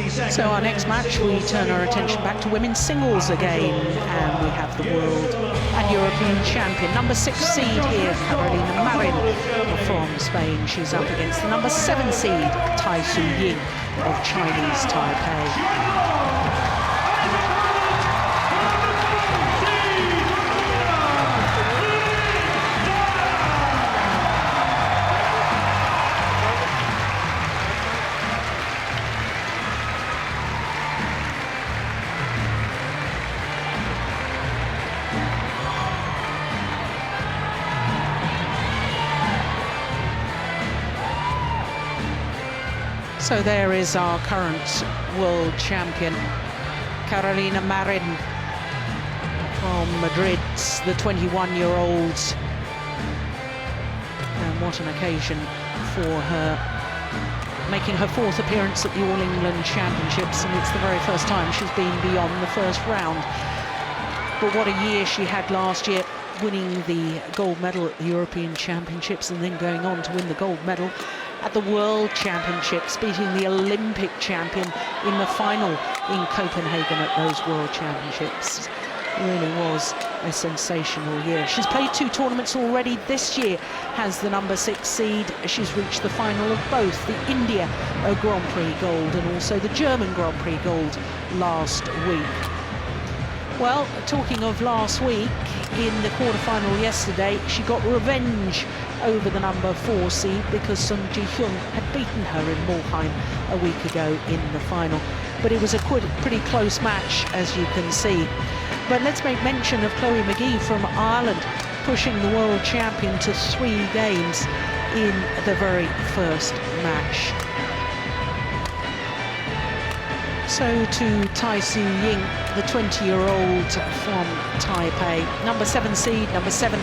So our next match, we turn our attention back to women's singles again, and we have the world and European champion, number 6 seed here, Marin from Spain. She's up against the number 7 seed, Ying of Chinese Taipei. So there is our current world champion, Marin from Madrid, the 21-year-old. And what an occasion for her, making her 4th appearance at the All England Championships, and it's the very first time she's been beyond the first round. But what a year she had last year, winning the gold medal at the European Championships and then going on to win the gold medal at the World Championships, beating the Olympic champion in the final in Copenhagen at those World Championships. Really was a sensational year. She's played 2 tournaments already this year, has the number 6 seed. She's reached the final of both the India Grand Prix gold and also the German Grand Prix gold last week. Well, talking of last week, in the quarterfinal yesterday, she got revenge over the number 4 seed because Sun Ji-hyun had beaten her in Mulheim a week ago in the final. But it was a pretty close match, as you can see. But let's make mention of Chloe McGee from Ireland, pushing the world champion to 3 games in the very first match. So to Ying, the 20-year-old from Taipei, number 7 seed, number 7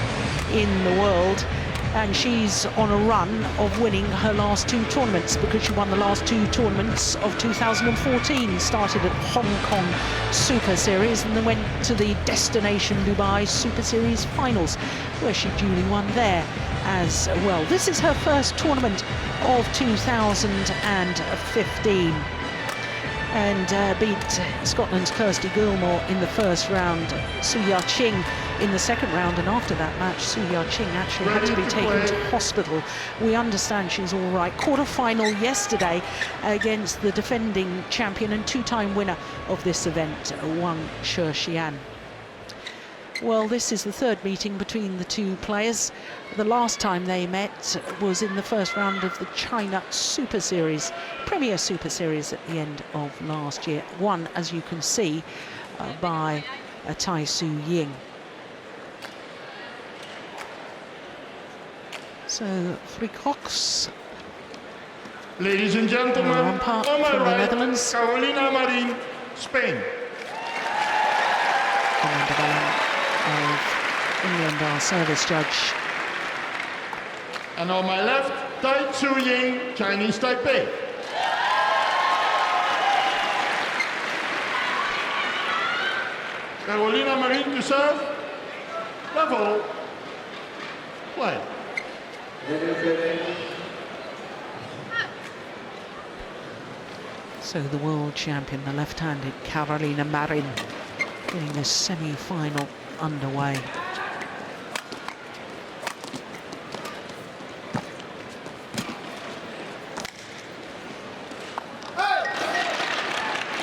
in the world, and she's on a run of winning her last 2 tournaments because she won the last 2 tournaments of 2014, started at Hong Kong Super Series and then went to the Destination Dubai Super Series finals, where she duly won there as well. This is her first tournament of 2015. And beat Scotland's Kirsty Gilmore in the first round, Su Ya-ching in the second round, and after that match Su Ya-ching actually had to be taken to hospital. We understand she's all right. Quarter-final yesterday against the defending champion and 2-time winner of this event, Wang Shexian. Well, this is the 3rd meeting between the 2 players. The last time they met was in the first round of the China Super Series, Premier Super Series at the end of last year. Won, as you can see, by Ying. So 3 clocks. Ladies and gentlemen, on my from right, the Netherlands. Marin, Spain. Of England, our service judge. And on my left, Ying, Chinese Taipei. Marin to serve. Level. Play. So the world champion, the left-handed Marin, getting this semi-final underway.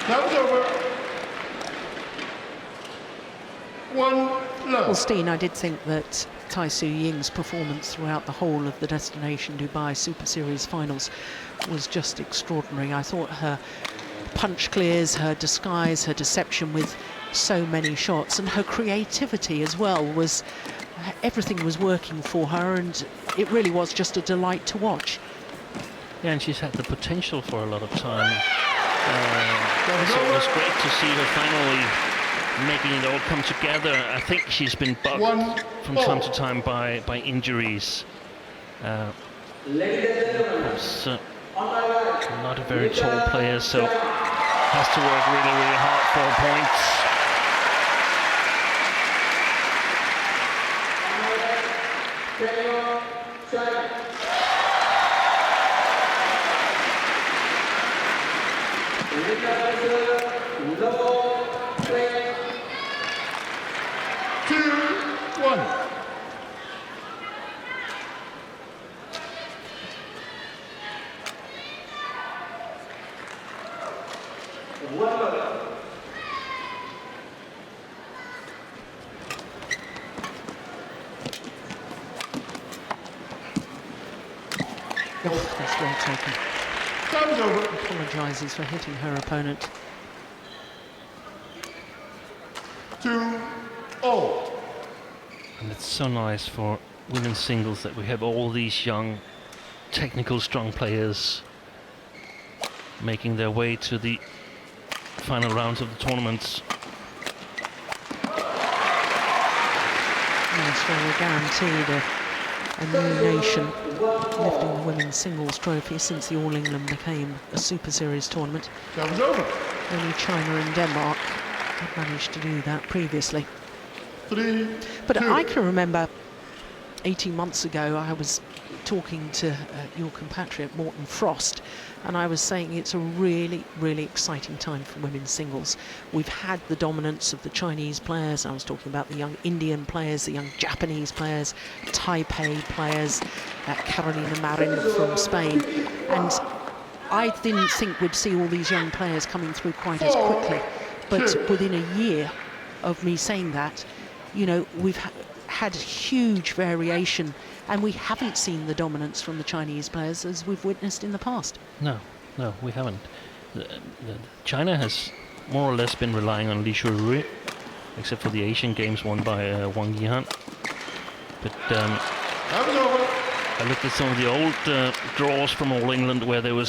That was over. 1 love. Well, Steen, I did think that Ying's performance throughout the whole of the Destination Dubai Super Series finals was just extraordinary. I thought her punch clears, her disguise, her deception with so many shots, and her creativity as well, was everything was working for her, and it really was just a delight to watch. Yeah, and she's had the potential for a lot of time. So it was great to see her finally making it all come together. I think she's been bugged from time to time by injuries. Was not a very tall player, so has to work really, really hard for points. 2-1. Oh, that's well taken. Time's over. Apologises for hitting her opponent. 2-0. And it's so nice for women's singles that we have all these young, technical, strong players making their way to the final rounds of the tournaments. Yes, well, we're guaranteed a new nation lifting the women's singles trophy since the All England became a Super Series tournament. Time's over. Only China and Denmark had managed to do that previously. 3-2. But I can remember 18 months ago I was talking to your compatriot Morten Frost, and I was saying it's a really, really exciting time for women's singles. We've had the dominance of the Chinese players. I was talking about the young Indian players, the young Japanese players, Taipei players, Carolina Marin from Spain, and I didn't think we'd see all these young players coming through quite as quickly. But within a year of me saying that, you know, we've had huge variation, and we haven't seen the dominance from the Chinese players as we've witnessed in the past. No, we haven't. China has more or less been relying on Li Shuirui, except for the Asian Games won by Wang Yihan. But I looked at some of the old draws from All England where there was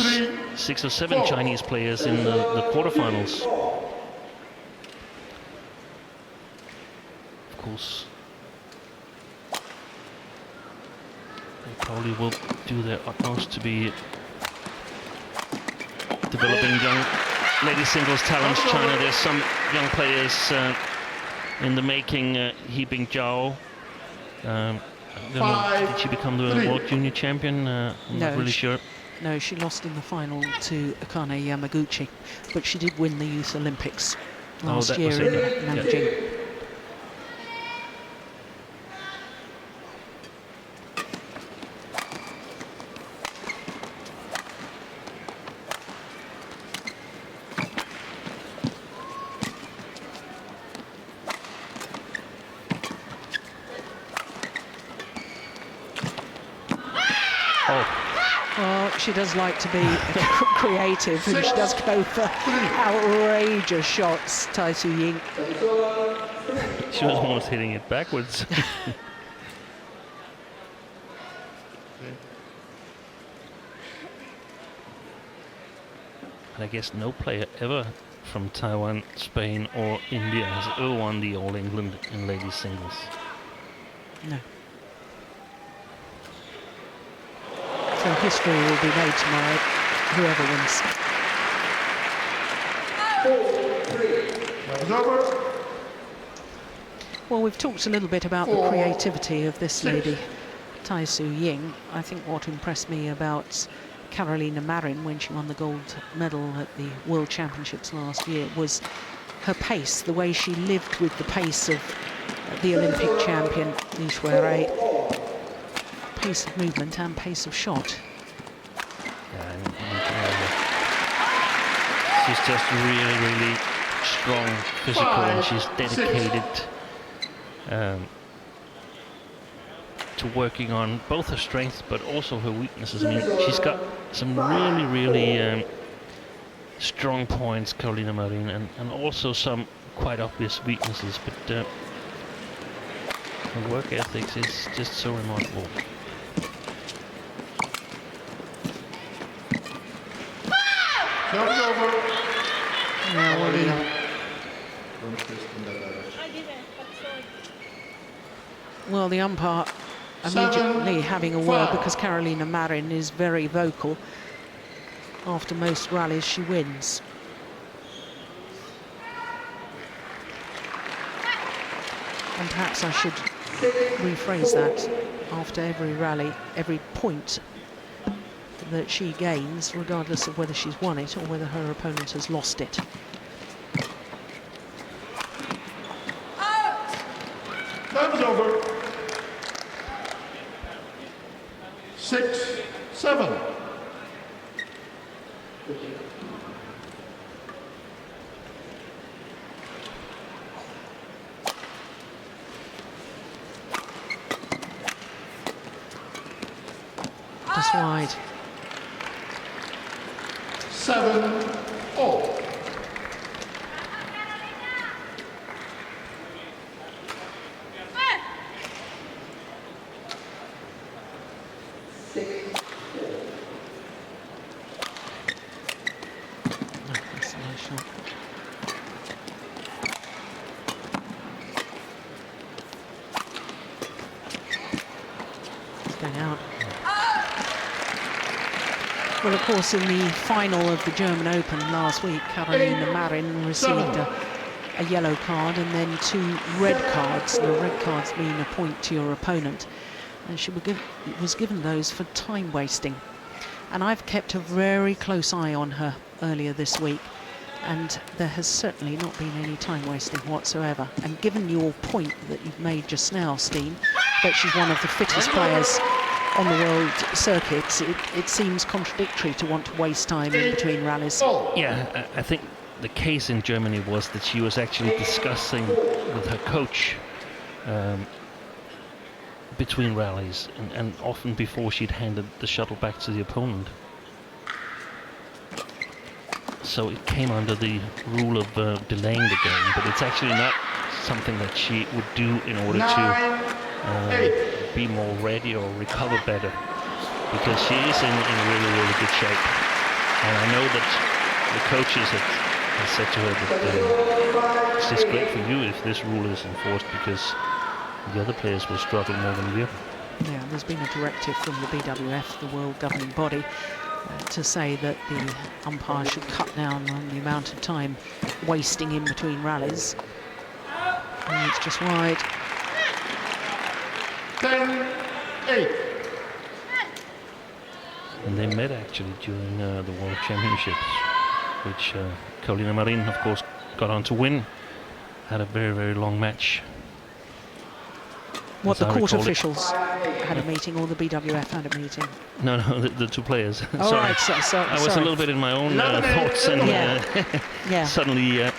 6 or 7 Chinese players in the quarterfinals. Of course, they probably will do their utmost to be developing young ladies singles talents. China, there's some young players in the making. He Bingjiao, I don't know, did she become the World Junior Champion? I'm not really sure. No, she lost in the final to Akane Yamaguchi, but she did win the Youth Olympics last year in Nanjing. Yeah. She does like to be creative, and she does go for outrageous shots, Taisu Ying. She was almost hitting it backwards. And I guess no player ever from Taiwan, Spain or India has ever won the All England in ladies singles. No. So history will be made tomorrow, whoever wins. Well, we've talked a little bit about the creativity of this lady, Taisu Ying. I think what impressed me about Carolina Marin when she won the gold medal at the World Championships last year was her pace, the way she lived with the pace of the Olympic champion, Li Shuirui. Pace of movement and pace of shot. She's just really, really strong, physical, and she's dedicated to working on both her strengths but also her weaknesses. I mean, she's got some really, really strong points, Carolina Marin, and also some quite obvious weaknesses, but her work ethics is just so remarkable. Time's over. Well, the umpire immediately having a word because Carolina Marin is very vocal. After most rallies, she wins. And perhaps I should rephrase that. After every rally, every point that she gains, regardless of whether she's won it or whether her opponent has lost it. Time's over. 6-7. Just wide. 7-all. That's a nice shot. It's going out. Well, of course, in the final of the German Open last week, Marin received a yellow card and then 2 red cards. The red cards mean a point to your opponent. And she was given those for time wasting. And I've kept a very close eye on her earlier this week. And there has certainly not been any time wasting whatsoever. And given your point that you've made just now, Steen, that she's one of the fittest players on the world circuits, it seems contradictory to want to waste time in between rallies. Yeah, I think the case in Germany was that she was actually discussing with her coach between rallies and often before she'd handed the shuttle back to the opponent. So it came under the rule of delaying the game, but it's actually not something that she would do in order to be more ready or recover better, because she is in really, really good shape. And I know that the coaches have said to her that it's just great for you if this rule is enforced, because the other players will struggle more than you. Yeah, there's been a directive from the BWF, the world governing body, to say that the umpire should cut down on the amount of time wasting in between rallies. And it's just wide. 10-8. And they met actually during the World Championships, which Marin, of course, got on to win. Had a very, very long match. What, the court officials had a meeting, or the BWF had a meeting? No, the 2 players. Oh, sorry. right, so I was a little bit in my own thoughts, and yeah. suddenly...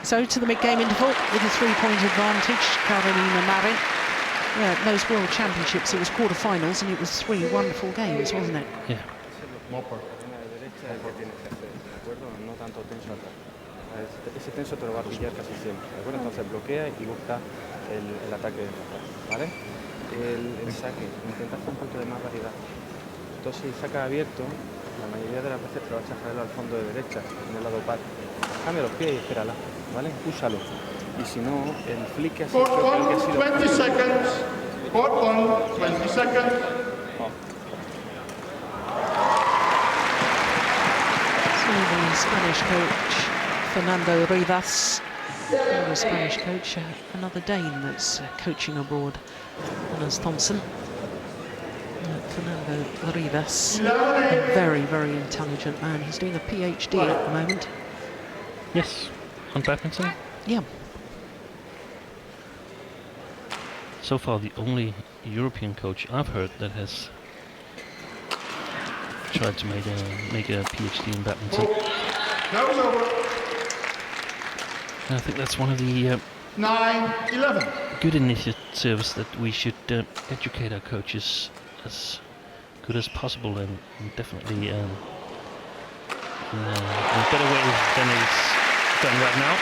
So to the mid-game interval with a 3-point advantage, Marin. Yeah, those World Championships, it was quarter-finals, and it was 3 wonderful games, wasn't it? Yeah. Ese tenso te lo va a pillar casi siempre, ¿de acuerdo? Entonces bloquea y busca el ataque de atrás, ¿vale? El saque, intenta hacer un poquito de más variedad. Entonces, si saca abierto, la mayoría de las veces te lo vas a jalar al fondo de derecha, en el lado par. Cambia los pies y espérala, ¿vale? Úsalo. Y si no, el flick que has hecho, creo que ha sido... 20 seconds. Court 1, 20 seconds. So the Spanish coach, Fernando Rivas, the Spanish coach, another Dane that's coaching abroad, Hannes Thompson. Fernando Rivas, a very, very intelligent man. He's doing a PhD at the moment. Yes, on badminton. Yeah. So far, the only European coach I've heard that has tried to make a PhD in badminton. That was over. And I think that's one of the 9-11. good initiatives, that we should educate our coaches as good as possible, and definitely in a better way than it's done right now.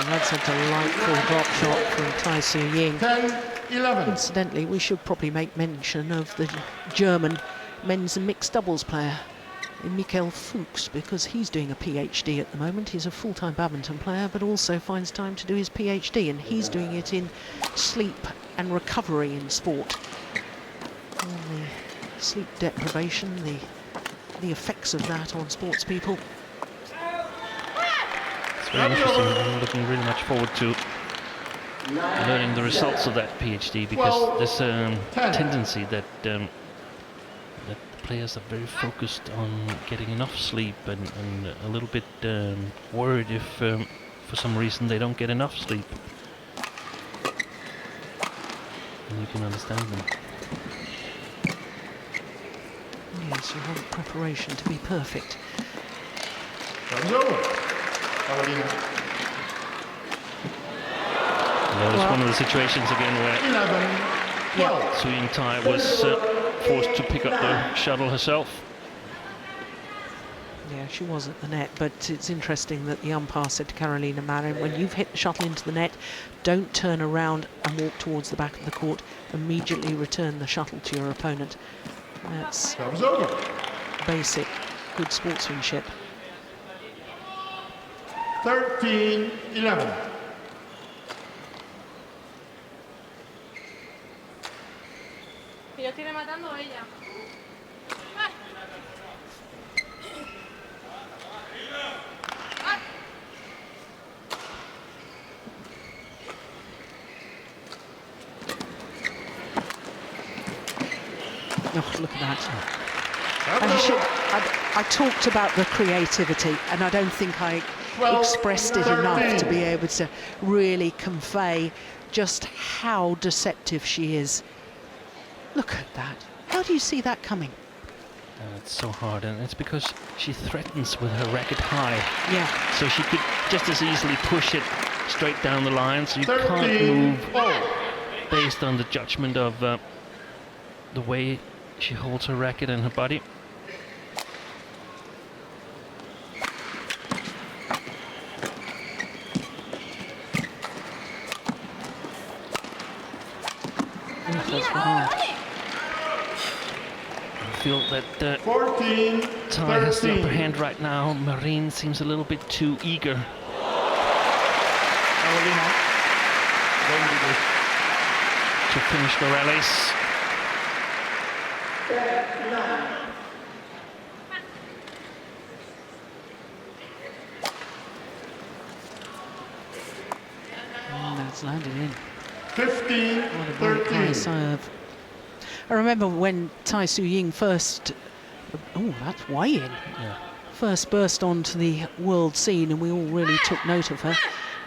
That's a delightful drop shot from Tai-Su Ying. 10-11. Incidentally, we should probably make mention of the German men's and mixed doubles player, Michael Fuchs, because he's doing a PhD at the moment. He's a full-time badminton player, but also finds time to do his PhD, and he's doing it in sleep and recovery in sport. And the sleep deprivation, the effects of that on sports people. It's very interesting. I'm looking really much forward to learning the results of that PhD, because there's a tendency that that players are very focused on getting enough sleep and a little bit worried if for some reason they don't get enough sleep. And you can understand them. Yes, you want preparation to be perfect. Time's over. Carolina. That was one of the situations again where 11-12. Su Ying Tai was forced to pick up the shuttle herself. Yeah, she was at the net, but it's interesting that the umpire said to Carolina Marin, when you've hit the shuttle into the net, don't turn around and walk towards the back of the court. Immediately return the shuttle to your opponent. That's Time's over. basic, good sportsmanship. 13-11. Que yo estoy rematando o ella. Oh, look at that. I talked about the creativity, and I don't think I expressed it enough to be able to really convey just how deceptive she is. Look at that. How do you see that coming? It's so hard, and it's because she threatens with her racket high. Yeah. So she could just as easily push it straight down the line, so you can't move based on the judgment of the way she holds her racket and her body. That's hard. I feel that 14, Tai has the 13. upper hand right now. Marin seems a little bit too eager Carolina. Don't do this. to finish the rallies. And that's landed in. 15, What a very high 13. serve. I remember when Tai Su Ying first, oh, that's way in. Yeah. First burst onto the world scene, and we all really took note of her.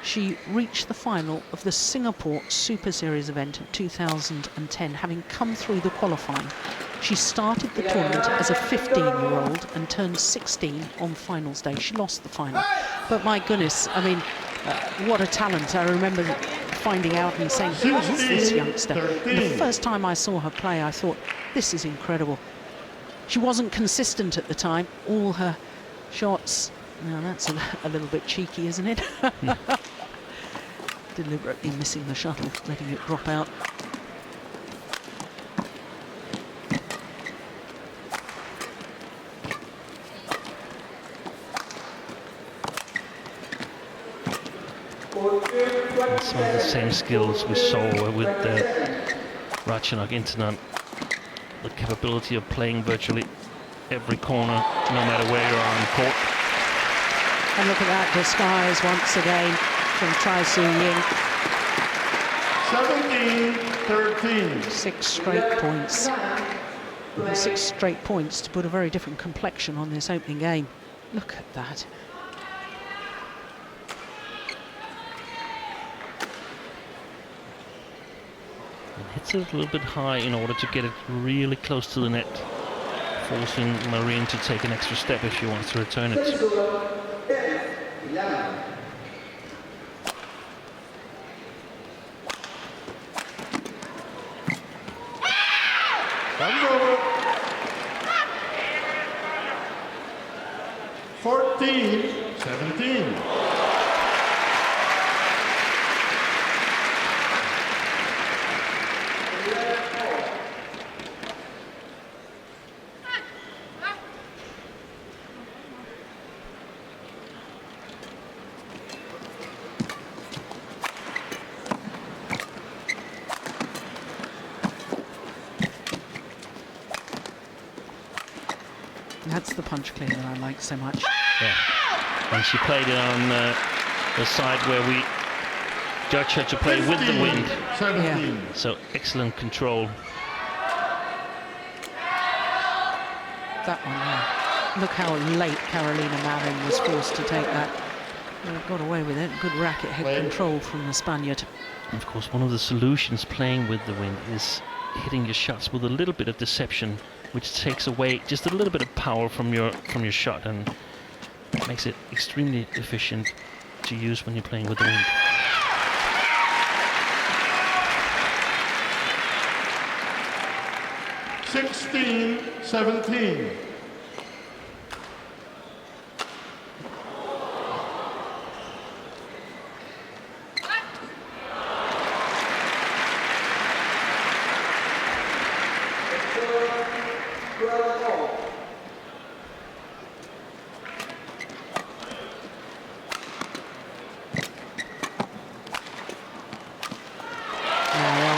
She reached the final of the Singapore Super Series event of 2010, having come through the qualifying. She started the tournament as a 15-year-old and turned 16 on finals day. She lost the final. But my goodness, I mean, what a talent. I remember finding out and saying, who is this youngster? And the first time I saw her play, I thought, this is incredible. She wasn't consistent at the time. All her shots, now that's a little bit cheeky, isn't it? Deliberately missing the shuttle, letting it drop out. Some of the same skills we saw with Ratchanok Internet. The capability of playing virtually every corner, no matter where you are on the court. And look at that disguise once again from Tai Su Ying. 17, 13. 6 straight points. 6 straight points to put a very different complexion on this opening game. Look at that. And hits it a little bit high in order to get it really close to the net, forcing Marin to take an extra step if she wants to return it. Time's over. 14, 17. That's the punch clear that I like so much. Yeah. And she played it on the side where we judge her to play with the wind. 17. So excellent control. That one there. Look how late Carolina Marin was forced to take that. Got away with it. Good racket head control from the Spaniard. And of course, one of the solutions playing with the wind is hitting your shots with a little bit of deception, which takes away just a little bit of power from your shot and makes it extremely efficient to use when you're playing with the wind. (16-17). Well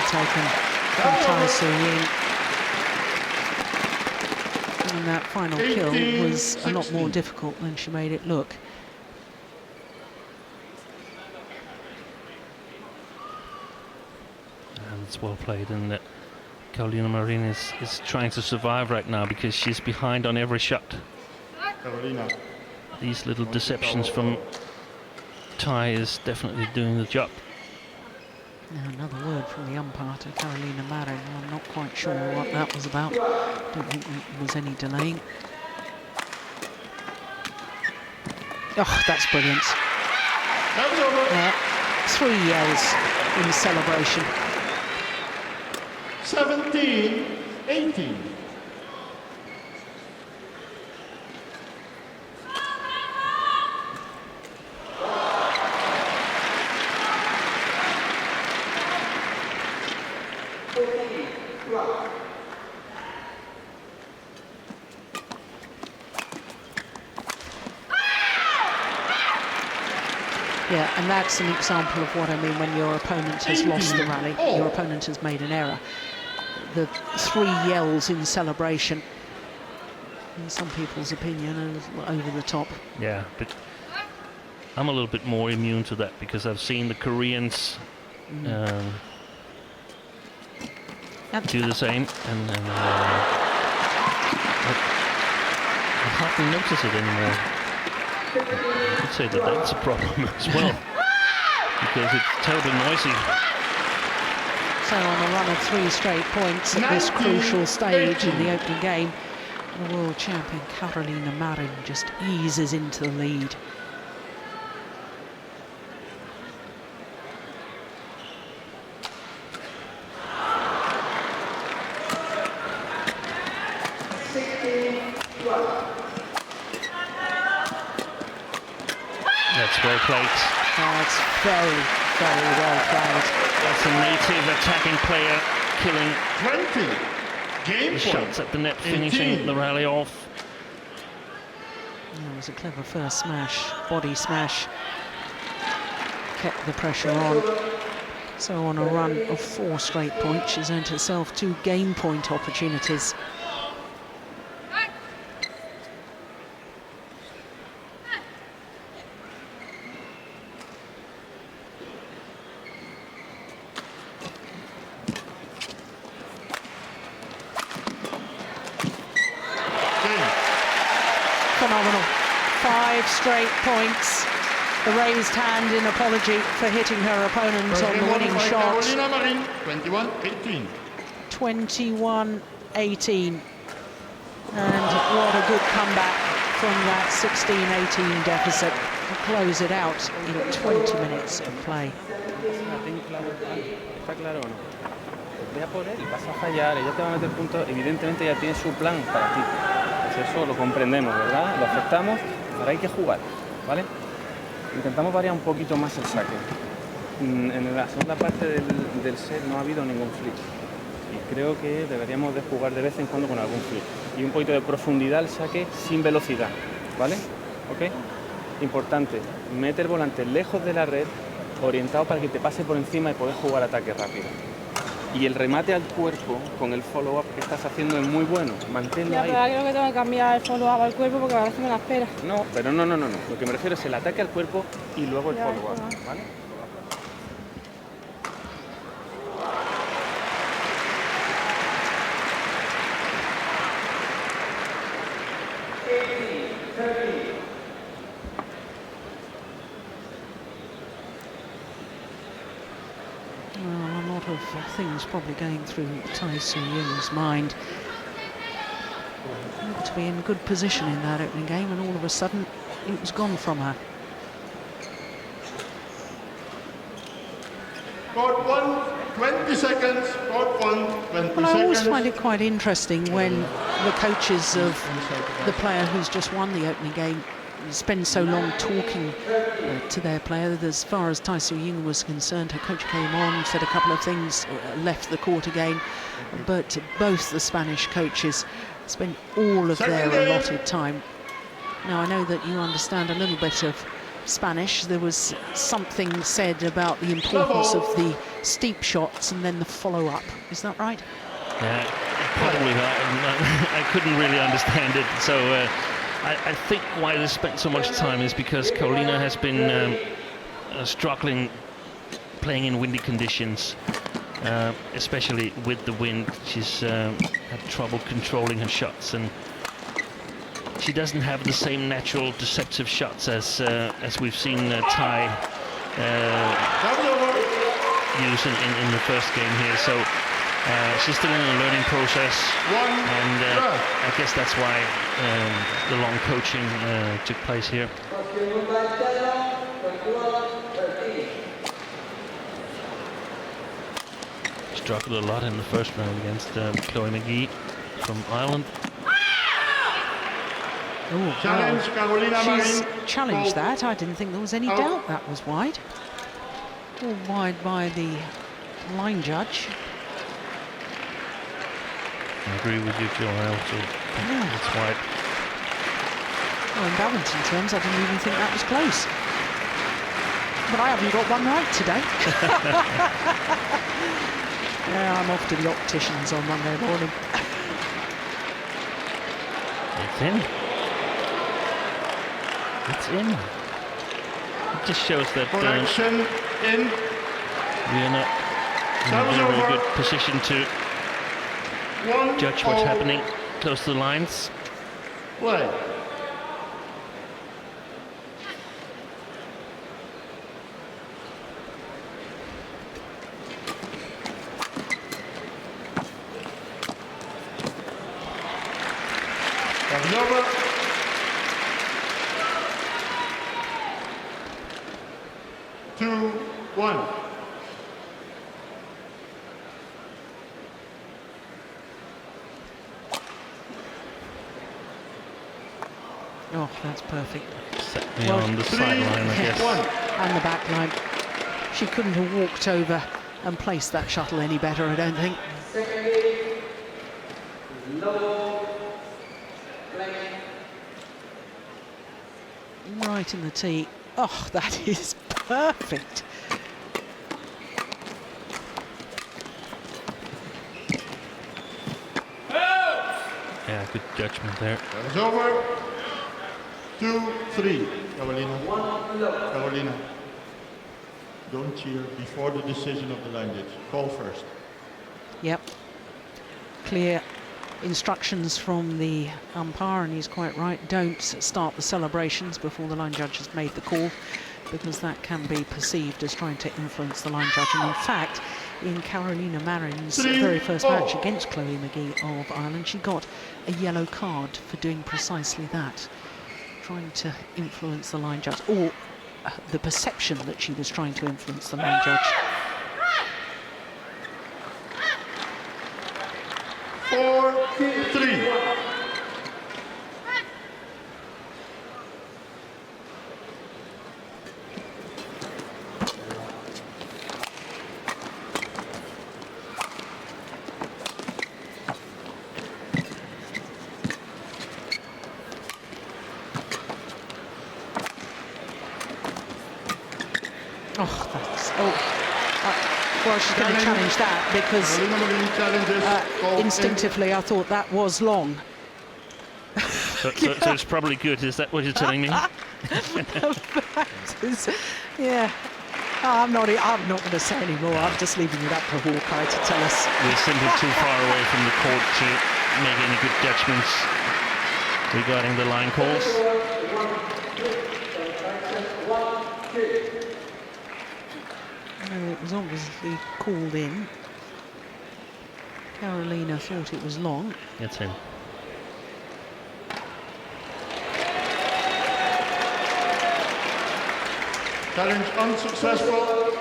taken from Ying. And that final kill was a lot more difficult than she made it look. And it's well played, and Carolina Marin is trying to survive right now because she's behind on every shot. Carolina. These little deceptions from Tai is definitely doing the job. Now another word from the umpire to Carolina Marin. I'm not quite sure what that was about. Don't think there was any delaying. Oh, that's brilliant. That's over. Yeah. 3 yells in celebration. 17-18. Yeah, and that's an example of what I mean when your opponent has lost the rally, your opponent has made an error. The 3 yells in celebration, in some people's opinion, are over the top. Yeah, but I'm a little bit more immune to that because I've seen the Koreans do the same, and I hardly notice it anymore. I could say that that's a problem as well, because it's terribly noisy. So on a run of 3 straight points at this crucial stage in the opening game, the world champion Carolina Marin just eases into the lead. That's well played. Oh, it's very, very well played. That's a native attacking player killing 20. Game the point. shots at the net, finishing 18. the rally off. Yeah, it was a clever first smash, body smash. Kept the pressure on. So on a run of 4 straight points, she's earned herself 2 game point opportunities. Phenomenal. 5 straight points. The raised hand in apology for hitting her opponent on the winning shot. Carolina Marin, 21-18. 21-18. And what a good comeback from that 16-18 deficit to close it out in 20 minutes of play. ¿Está claro o no? Ve a por él, vas a fallar, ella te va a meter puntos, evidentemente ya tiene su plan para ti. Pues eso lo comprendemos, ¿verdad? Lo aceptamos, ahora hay que jugar, ¿vale? Intentamos variar un poquito más el saque. En la segunda parte del set no ha habido ningún flip. Y creo que deberíamos de jugar de vez en cuando con algún flip. Y un poquito de profundidad al saque sin velocidad, ¿vale? ¿Ok? Importante, mete el volante lejos de la red, orientado para que te pase por encima y poder jugar ataque rápido. Y el remate al cuerpo con el follow-up que estás haciendo es muy bueno. Manténlo Ya, ahí. pero ahora creo que tengo que cambiar el follow-up al cuerpo porque ahora se me la espera. No, pero no. Lo que me refiero es el ataque al cuerpo y luego el Ya, follow-up, ya. ¿vale? things probably going through Tai Su Ying's mind. To be in good position in that opening game, and all of a sudden it was gone from her. Court 1, 20 seconds. Court 1, 20 Well, I always seconds. find it quite interesting when the coaches of the player who's just won the opening game spend so long talking to their player. As far as Tai Su Ying was concerned, her coach came on, said a couple of things, left the court again, but both the Spanish coaches spent all of their allotted time. Now, I know that you understand a little bit of Spanish. There was something said about the importance of the steep shots and then the follow-up. Is that right? Yeah, probably not. I couldn't really understand it. So I think why they spent so much time is because Carolina has been struggling playing in windy conditions, especially with the wind. She's had trouble controlling her shots, and she doesn't have the same natural deceptive shots as we've seen Tai use in the first game here. So she's still in a learning process, and I guess that's why the long coaching took place here. Struggled a lot in the first round against Chloe McGee from Ireland. Oh, Challenge, Carolina she's Marin. challenged that. I didn't think there was any Out. doubt that was wide. All wide by the line judge. I agree with you, Jill. I also think it's wide. Well, in badminton terms, I didn't even think that was close. But I haven't got one right today. Yeah, I'm off to the opticians on Monday morning. It's in. It's in. It just shows that Correction in. we are not in a very good position to 1, judge what's all. happening close to the lines. Play. Over. 2, 1. Oh, that's perfect. Set me Well, on the 3, sideline, I guess. 1. And the back line. She couldn't have walked over and placed that shuttle any better, I don't think. Right in the tee. Oh, that is perfect. Yeah, good judgment there. That is over. 2, 3. Carolina. Carolina. Don't cheer before the decision of the line judge. Call first. Yep. Clear instructions from the umpire, and he's quite right. Don't start the celebrations before the line judge has made the call, because that can be perceived as trying to influence the line judge. And in fact, in Carolina Marin's very first match against Chloe McGee of Ireland, she got a yellow card for doing precisely that, trying to influence the line judge, or the perception that she was trying to influence the line judge. 4, 3. Oh, that's... well, she's going to challenge that, because instinctively I thought that was long. So it's probably good. Is that what you're telling me? Yeah. Oh, I'm not going to say any more. I'm just leaving it up to Hawkeye to tell us. We're simply too far away from the court to make any good judgments regarding the line calls. No, it was obviously called in. Carolina thought it was long. It's in. Challenge unsuccessful.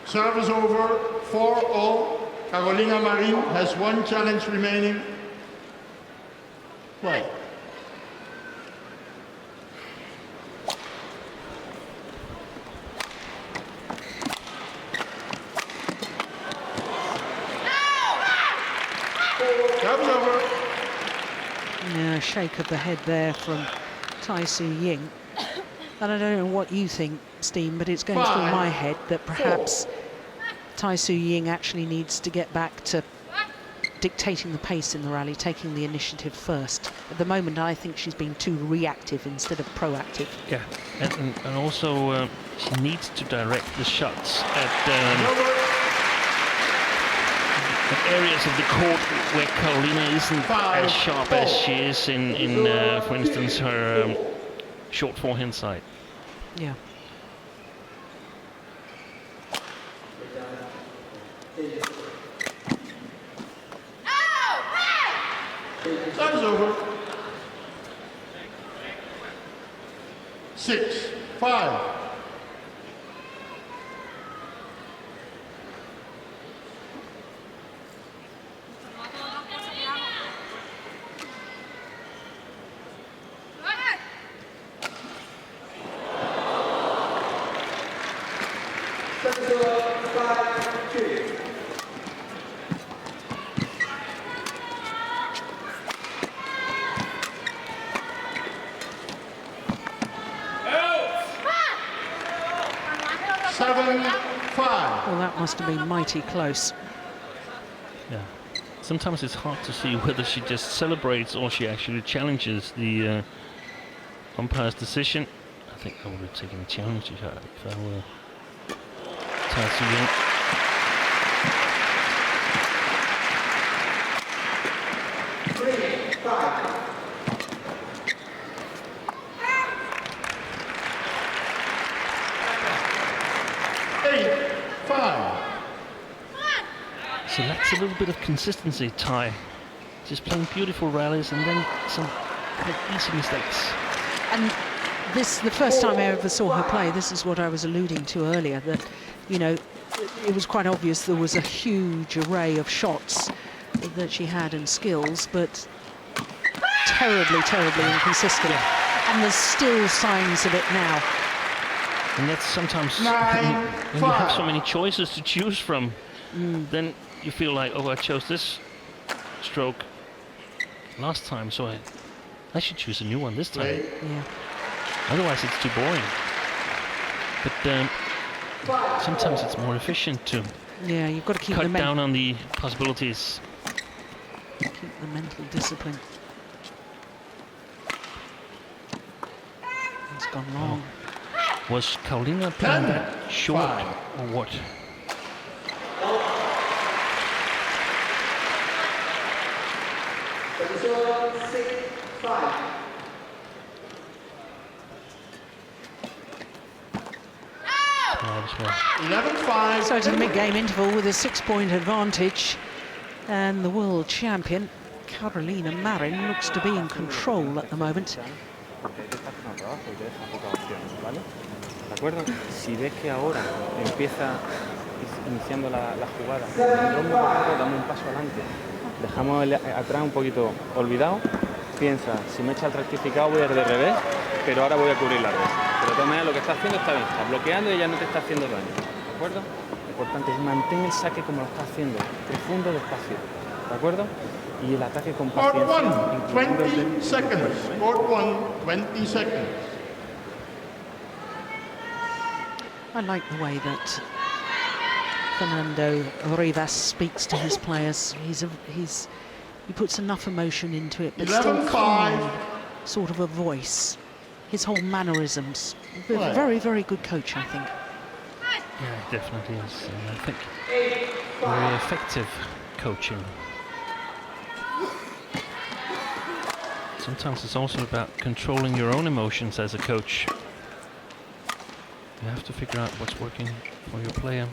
Service over, 4-all. Carolina Marin has one challenge remaining. Play. Service over. Yeah, shake of the head there from Ying. And I don't know what you think, Steen, but it's going through my head that perhaps Ying actually needs to get back to dictating the pace in the rally, taking the initiative first. At the moment, I think she's been too reactive instead of proactive. Yeah, and also she needs to direct the shots at areas of the court where Carolina isn't as sharp as she is in for instance, her short forehand side. Yeah. Time's over. 6-5. Well, that must have been mighty close. Yeah. Sometimes it's hard to see whether she just celebrates or she actually challenges the umpire's decision. I think I would have taken a challenge if I were Ying. 8-5. So that's a little bit of consistency, Tai. Just playing beautiful rallies and then some quite easy mistakes. And this, the first time I ever saw her play, this is what I was alluding to earlier, that, you know, it was quite obvious there was a huge array of shots that she had and skills, but terribly, terribly inconsistent. Yeah. And there's still signs of it now. And that's sometimes when you have so many choices to choose from, then you feel like, oh, I chose this stroke last time, so I should choose a new one this time. Yeah. Otherwise it's too boring. But sometimes it's more efficient to Yeah, you've got to keep cut down on the possibilities. keep the mental discipline. It's gone wrong. Was Carolina playing that short or what? Well. 11-5. So to the mid-game interval with a 6-point advantage, and the world champion Carolina Marin looks to be in control at the moment. ¿De acuerdo? Si ves que ahora empieza iniciando la jugada, dame un paso adelante, dejamos atrás un poquito olvidado, piensa, si me echa el rectificado voy a ir de revés, pero ahora voy a cubrir la red. Pero de todas maneras lo que está haciendo está bien, está bloqueando y ya no te está haciendo daño, ¿de acuerdo? Lo importante es mantén el saque como lo está haciendo, profundo, despacio, ¿de acuerdo? Y el ataque con Court paciencia. 1, 20 seconds. Court 1, 20 seconds. I like the way that Fernando Rivas speaks to his players. He puts enough emotion into it, but still calm, sort of a voice. His whole mannerisms. A very, very good coach, I think. Yeah, it definitely is. And I think very effective coaching. Sometimes it's also about controlling your own emotions as a coach. You have to figure out what's working for your player.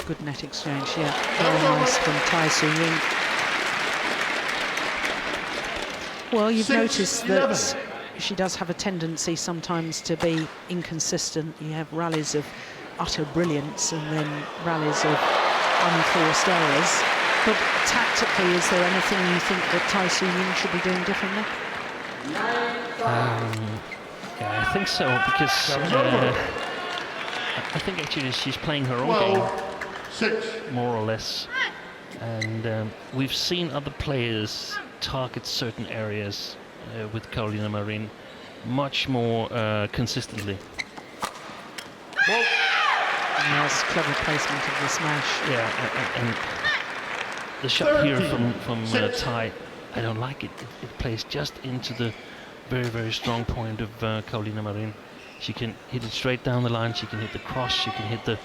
Good net exchange, yeah. Very nice from Tai-Tzu Ying. Well, you've noticed that she does have a tendency sometimes to be inconsistent. You have rallies of utter brilliance and then rallies of unforced errors. But tactically, is there anything you think that Tai-Tzu Ying should be doing differently? Yeah, I think so, because I think actually she's playing her own game, more or less. And we've seen other players target certain areas with Carolina Marin much more consistently. Yes, clever placement of the smash. Yeah, and the shot here from Tai, I don't like it. It plays just into the very, very strong point of Carolina Marin. She can hit it straight down the line, she can hit the cross, she can hit the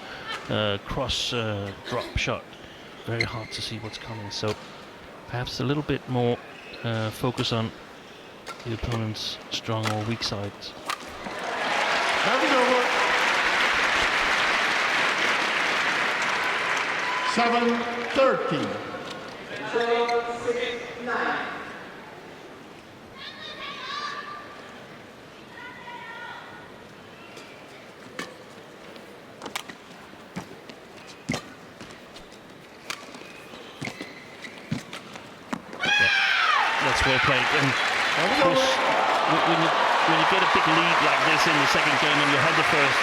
cross drop shot. Very hard to see what's coming, so perhaps a little bit more focus on the opponent's strong or weak sides. That is over. 7-13. That's well played, and of course when you get a big lead like this in the second game and you have the first,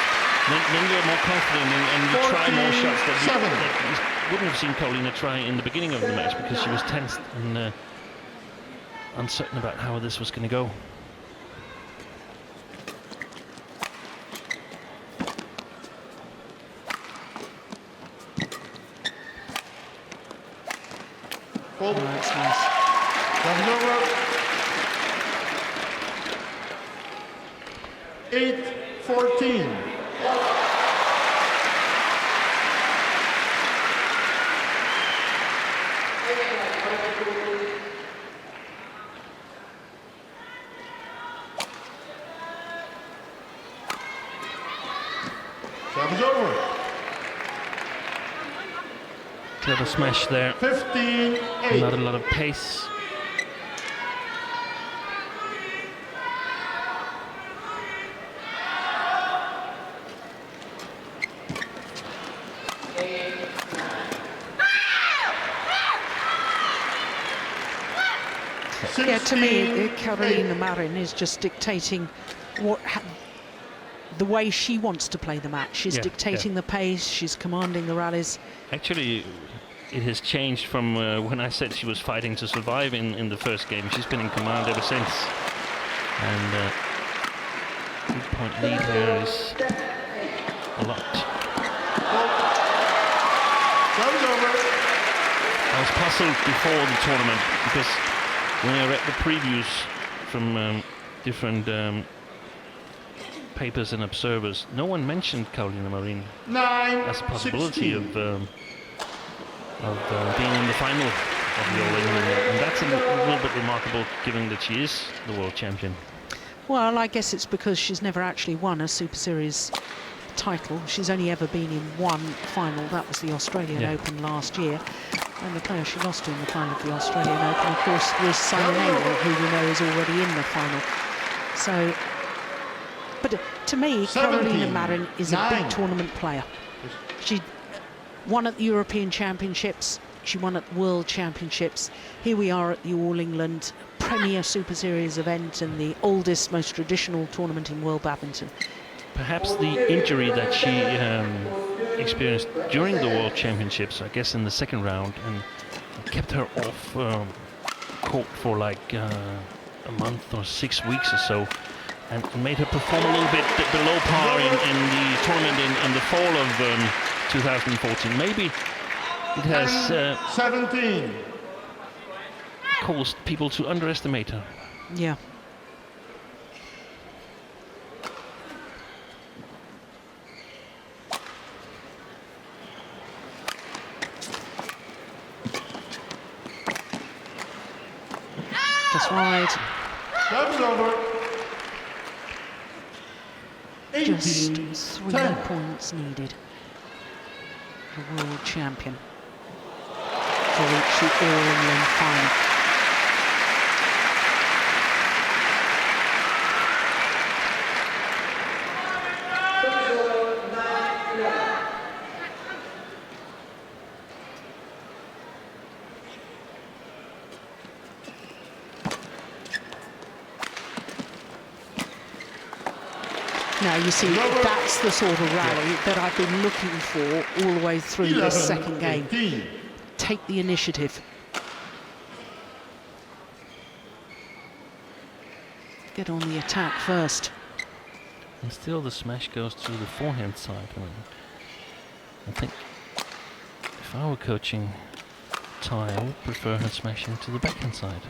then you're more confident and you try more shots that you wouldn't have seen Carolina try in the beginning of the match, because she was tensed and uncertain about how this was going to go. Oh, that's nice. That is over. 8-14. That is over. Clever smash there. 15-8. Not a lot of pace. Yeah, to me, Carolina Marin is just dictating the way she wants to play the match. She's dictating the pace, she's commanding the rallies. Actually, it has changed from when I said she was fighting to survive in the first game. She's been in command ever since. And 2-point lead here is a lot. I was puzzled before the tournament, because when I read the previews from different papers and observers, no one mentioned Carolina Marin as a possibility of being in the final of the All England, and that's a little bit remarkable, given that she is the world champion. Well, I guess it's because she's never actually won a Super Series title. She's only ever been in one final. That was the Australian Open last year. And the player she lost to in the final of the Australian Open, of course, was Simon Abel, who we know is already in the final. So, but to me, Carolina Marin is a big tournament player. She won at the European Championships, she won at the World Championships. Here we are at the All England Premier Super Series event and the oldest, most traditional tournament in world badminton. Perhaps the injury that she experienced during the World Championships, I guess in the second round, and kept her off court for like a month or 6 weeks or so, and made her perform a little bit below par in the tournament in the fall of 2014. Maybe it has 17. caused people to underestimate her. Yeah. Just right. That's over. 18, Just 3 points needed. the world champion, to reach the All-England final. Now you see, that's the sort of rally that I've been looking for all the way through this second game. Take the initiative. Get on the attack first. And still the smash goes through the forehand side. I think if I were coaching Thai, I would prefer her smashing to the backhand side.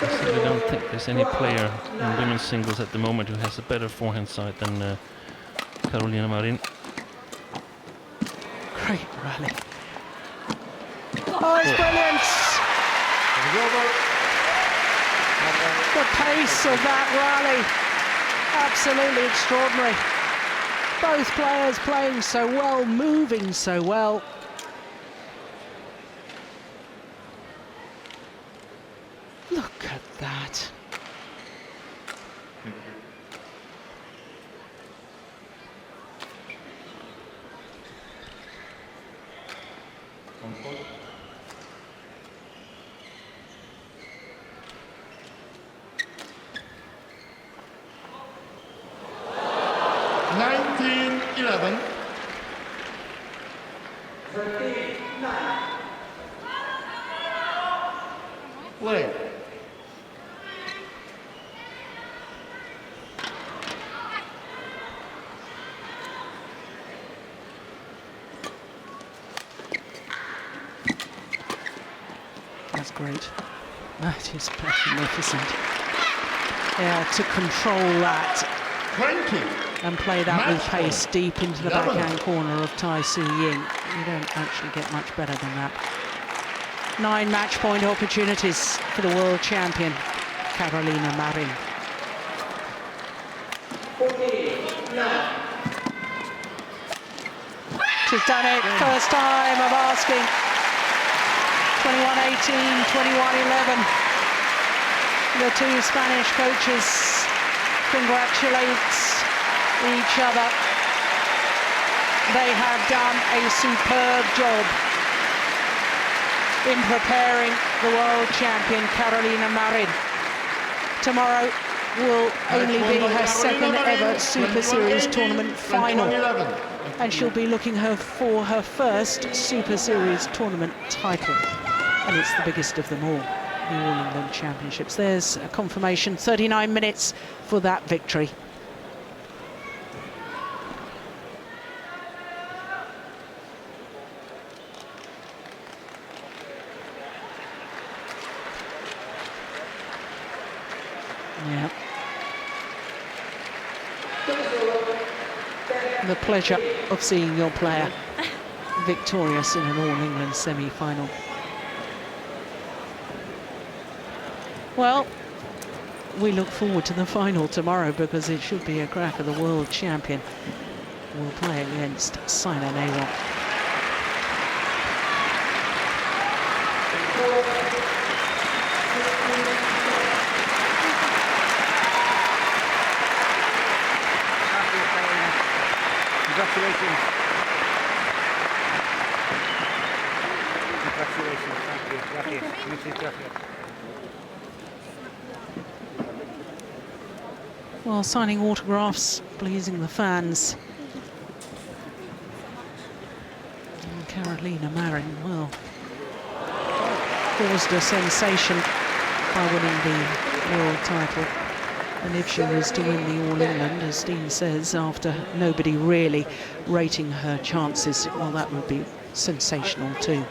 I don't think there's any player in women's singles at the moment who has a better forehand side than Carolina Marin. Great rally. Oh, it's brilliant! The pace of that rally, absolutely extraordinary. Both players playing so well, moving so well. Look at that. Play. That's great. That is magnificent. Yeah, to control that 20. and play that with Match pace point. deep into the 11. backhand corner of Tai Su Ying. You don't actually get much better than that. 9 match point opportunities for the world champion, Carolina Marin. She's done it, first time of asking. 21-18, 21-11. The two Spanish coaches congratulate each other. They have done a superb job in preparing the world champion Carolina Marin. Tomorrow will only be her second ever Super Series tournament final, and she'll be looking for her first Super Series tournament title, and it's the biggest of them all, the All England Championships. There's a confirmation, 39 minutes for that victory. Yeah. The pleasure of seeing your player victorious in an All-England semi-final. Well, we look forward to the final tomorrow because it should be a cracker. The world champion will play against Sina Nehwal. Congratulations. Congratulations, thank you. Gracias. Muchas gracias. Well, signing autographs, pleasing the fans. And Carolina Marin, well, caused a sensation by winning the world title. And if she was to win the All England, as Dean says, after nobody really rating her chances, well, that would be sensational too.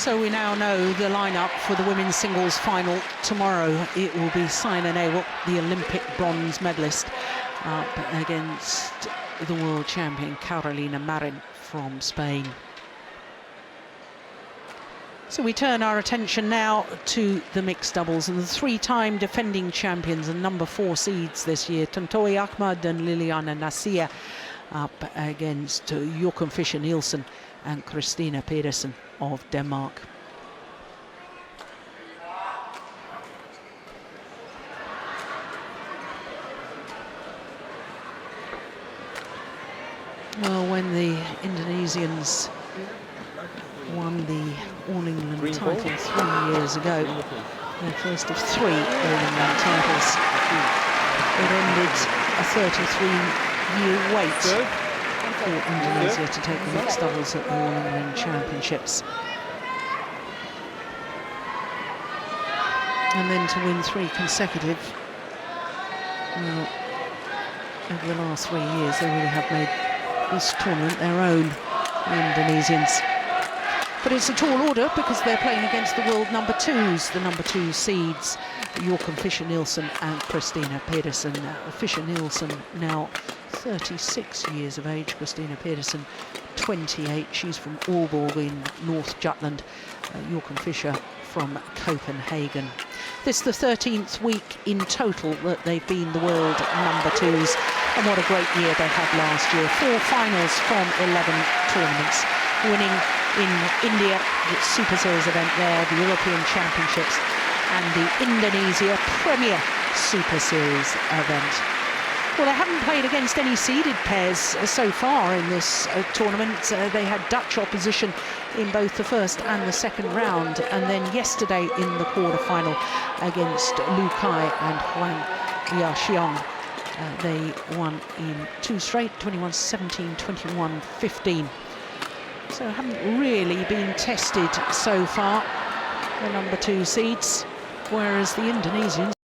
So we now know the lineup for the women's singles final tomorrow. It will be Saina Nehwal, the Olympic bronze medalist, up against the world champion Carolina Marin from Spain. So we turn our attention now to the mixed doubles, and the three-time defending champions and number 4 seeds this year, Tontowi Ahmad and Liliana Nasia, up against Jochen Fischer-Nielsen and Christina Pedersen of Denmark. Well, when the Indonesians won the All England title 3 years ago, their first of 3 All England titles, it ended a 33-year wait for Indonesia to take the mixed doubles at the All England Championships. And then to win 3 consecutive. Well, over the last 3 years, they really have made this tournament their own, the Indonesians. But it's a tall order because they're playing against the world number 2s, the number 2 seeds, Jochen Fischer-Nielsen and Christina Pedersen. Fischer-Nielsen now 36 years of age, Christina Pedersen 28. She's from Aalborg in North Jutland, Jochen Fischer from Copenhagen. This is the 13th week in total that they've been the world number 2s, and what a great year they had last year. 4 finals from 11 tournaments, winning in India, the Super Series event there, the European Championships, and the Indonesia Premier Super Series event. Well, they haven't played against any seeded pairs so far in this tournament. They had Dutch opposition in both the first and the second round, and then yesterday in the quarter-final against Lu Kai and Huang Yaxiong. They won in 2 straight, 21-17, 21-15. So haven't really been tested so far, the number 2 seeds, whereas the Indonesians